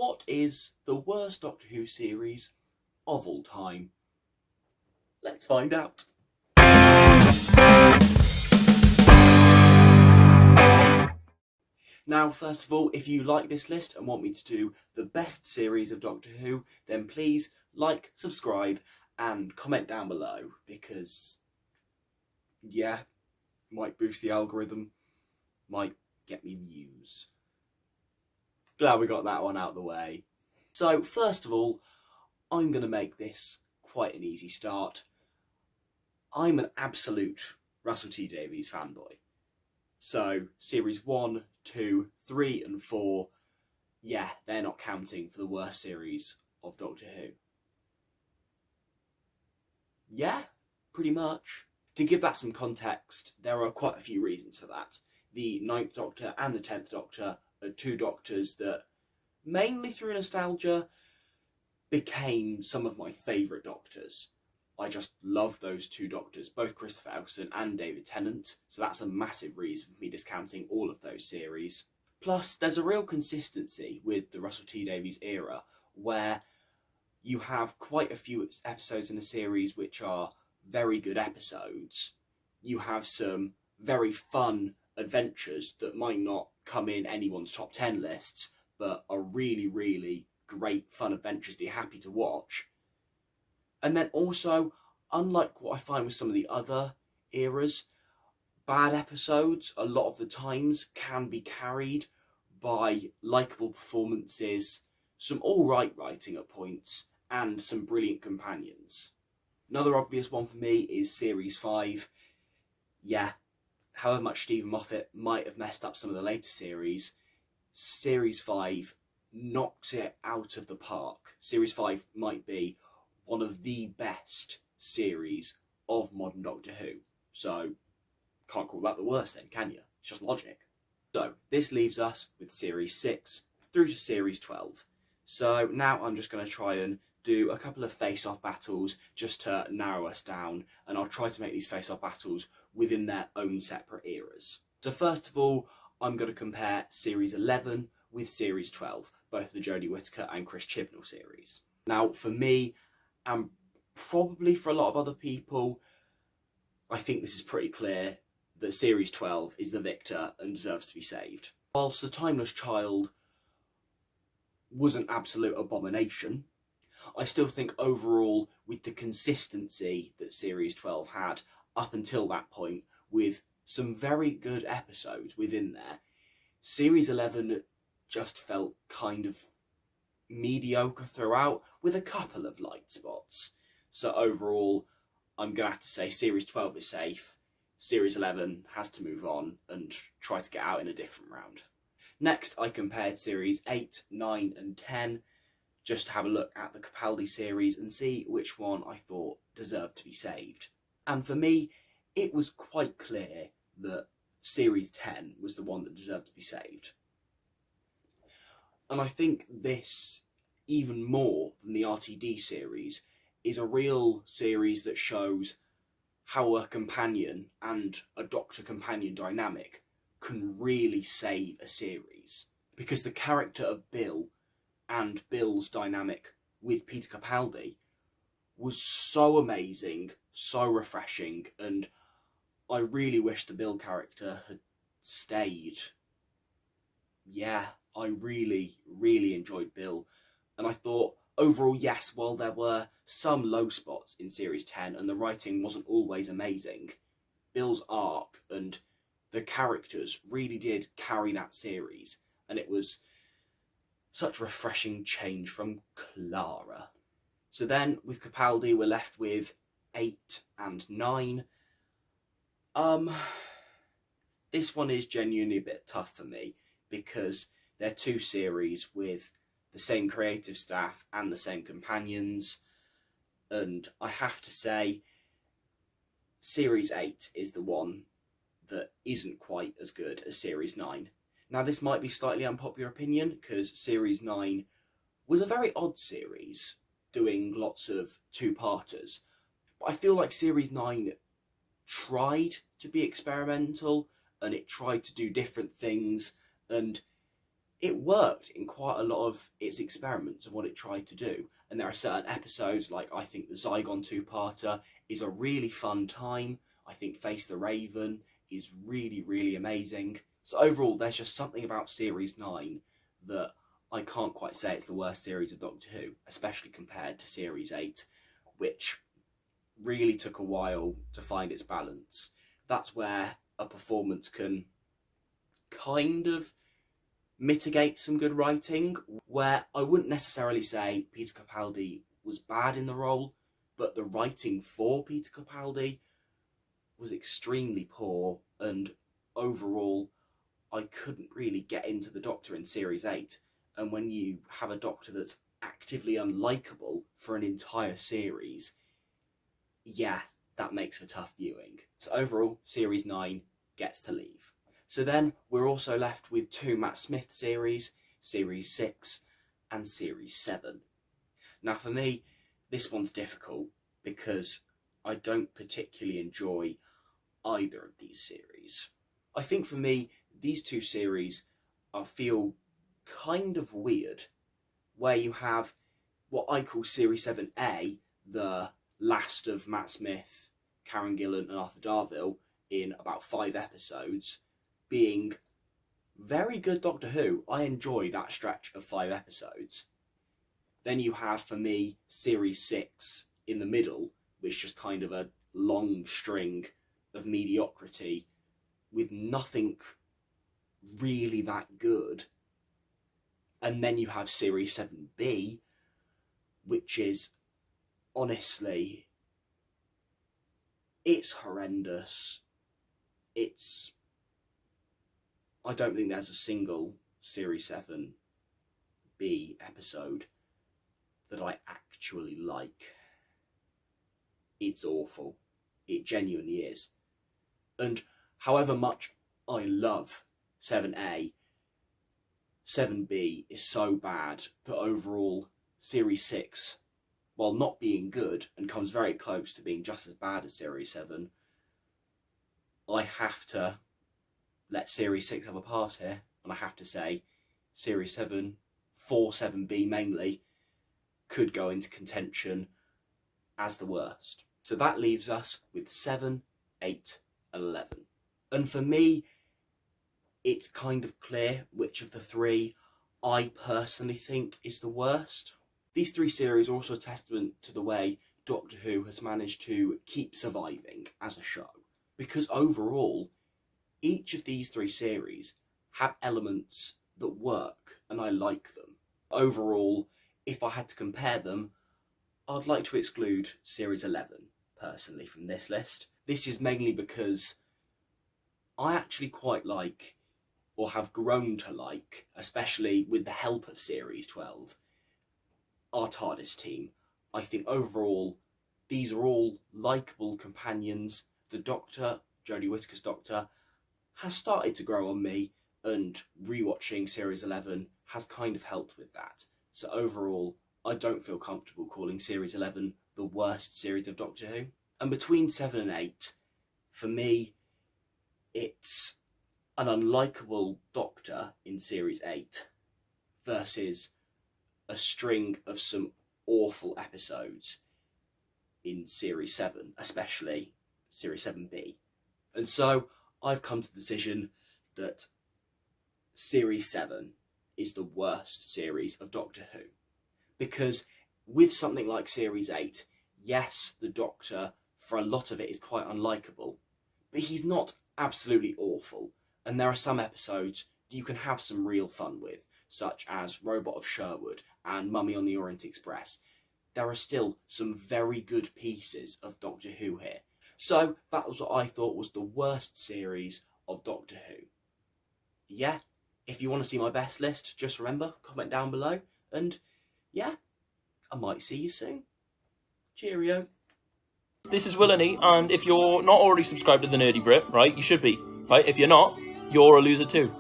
What is the worst Doctor Who series of all time? Let's find out. Now, first of all, if you like this list and want me to do the best series of Doctor Who, then please like, subscribe, and comment down below, because, yeah, might boost the algorithm, might get me views. Glad we got that one out of the way. So, first of all, I'm going to make this quite an easy start. I'm an absolute Russell T Davies fanboy. So, series 1, 2, 3 and 4, yeah, they're not counting for the worst series of Doctor Who. Yeah, pretty much. To give that some context, there are quite a few reasons for that. The 9th Doctor and the 10th Doctor are two Doctors that, mainly through nostalgia, became some of my favourite Doctors. I just love those two Doctors, both Christopher Eccleston and David Tennant, so that's a massive reason for me discounting all of those series. Plus, there's a real consistency with the Russell T Davies era, where you have quite a few episodes in a series which are very good episodes. You have some very fun adventures that might not come in anyone's top 10 lists, but are really, really great fun adventures that you're happy to watch. And then also, unlike what I find with some of the other eras, bad episodes a lot of the times can be carried by likeable performances, some alright writing at points, and some brilliant companions. Another obvious one for me is Series 5. Yeah, however much Stephen Moffat might have messed up some of the later series, Series 5 knocks it out of the park. Series 5 might be one of the best series of modern Doctor Who. So, can't call that the worst then, can you? It's just logic. So, this leaves us with Series 6 through to Series 12. So, now I'm just going to try and do a couple of face-off battles just to narrow us down, and I'll try to make these face-off battles within their own separate eras. So first of all, I'm going to compare Series 11 with Series 12, both the Jodie Whittaker and Chris Chibnall series. Now, for me, and probably for a lot of other people, I think this is pretty clear that Series 12 is the victor and deserves to be saved. Whilst The Timeless Child was an absolute abomination, I still think overall, with the consistency that Series 12 had up until that point, with some very good episodes within there, Series 11 just felt kind of mediocre throughout, with a couple of light spots. So overall, I'm going to have to say Series 12 is safe, Series 11 has to move on and try to get out in a different round. Next, I compared Series 8, 9 and 10, just to have a look at the Capaldi series and see which one I thought deserved to be saved. And for me, it was quite clear that Series 10 was the one that deserved to be saved. And I think this, even more than the RTD series, is a real series that shows how a companion and a Doctor-companion dynamic can really save a series. Because the character of Bill and Bill's dynamic with Peter Capaldi was so amazing, so refreshing, and I really wish the Bill character had stayed. Yeah, I really, really enjoyed Bill, and I thought, overall, yes, while there were some low spots in Series 10 and the writing wasn't always amazing, Bill's arc and the characters really did carry that series, and it was such a refreshing change from Clara. So then, with Capaldi, we're left with 8 and 9. This one is genuinely a bit tough for me, because they're two series with the same creative staff and the same companions, and I have to say, Series 8 is the one that isn't quite as good as Series 9. Now, this might be slightly unpopular opinion, because Series 9 was a very odd series, doing lots of two-parters. But I feel like Series 9 tried to be experimental, and it tried to do different things, and it worked in quite a lot of its experiments and what it tried to do. And there are certain episodes, like I think the Zygon two-parter is a really fun time. I think Face the Raven is really, really amazing. So overall, there's just something about Series 9 that I can't quite say it's the worst series of Doctor Who, especially compared to Series 8, which really took a while to find its balance. That's where a performance can kind of mitigate some good writing, where I wouldn't necessarily say Peter Capaldi was bad in the role, but the writing for Peter Capaldi was extremely poor, and overall I couldn't really get into the Doctor in Series 8. And when you have a Doctor that's actively unlikable for an entire series, yeah, that makes for tough viewing. So overall, Series 9 gets to leave. So then we're also left with 2 Matt Smith series, Series 6 and Series 7. Now for me, this one's difficult because I don't particularly enjoy either of these series. I think for me, these 2 series feel kind of weird, where you have what I call Series 7A, the last of Matt Smith, Karen Gillan and Arthur Darvill in about 5 episodes, being very good Doctor Who. I enjoy that stretch of 5 episodes. Then you have, for me, Series 6 in the middle, which is just kind of a long string of mediocrity with nothing really that good. And then you have Series 7B, which is, honestly, it's horrendous. I don't think there's a single Series 7B episode that I actually like. It's awful. It genuinely is. And however much I love 7A, 7B is so bad that overall Series 6, while not being good and comes very close to being just as bad as Series 7, I have to let Series 6 have a pass here, and I have to say Series 7, for 7B mainly, could go into contention as the worst. So that leaves us with 7, 8 and 11. And for me, it's kind of clear which of the 3 I personally think is the worst. These 3 series are also a testament to the way Doctor Who has managed to keep surviving as a show, because overall, each of these 3 series have elements that work, and I like them. Overall, if I had to compare them, I'd like to exclude Series 11, personally, from this list. This is mainly because I actually quite like, or have grown to like, especially with the help of Series 12, our TARDIS team. I think overall, these are all likeable companions. The Doctor, Jodie Whittaker's Doctor, has started to grow on me, and rewatching Series 11 has kind of helped with that. So overall, I don't feel comfortable calling Series 11 the worst series of Doctor Who. And between 7 and 8, for me, it's an unlikable Doctor in Series 8 versus a string of some awful episodes in Series 7, especially Series 7B. And so I've come to the decision that Series 7 is the worst series of Doctor Who. Because with something like Series 8, yes, the Doctor, for a lot of it, is quite unlikable, but he's not absolutely awful. And there are some episodes you can have some real fun with, such as Robot of Sherwood and Mummy on the Orient Express. There are still some very good pieces of Doctor Who here. So that was what I thought was the worst series of Doctor Who. Yeah, if you want to see my best list, just remember, comment down below, and yeah, I might see you soon. Cheerio. This is Willany, and if you're not already subscribed to the Nerdy Brit, right, you should be, right? If you're not, you're a loser too.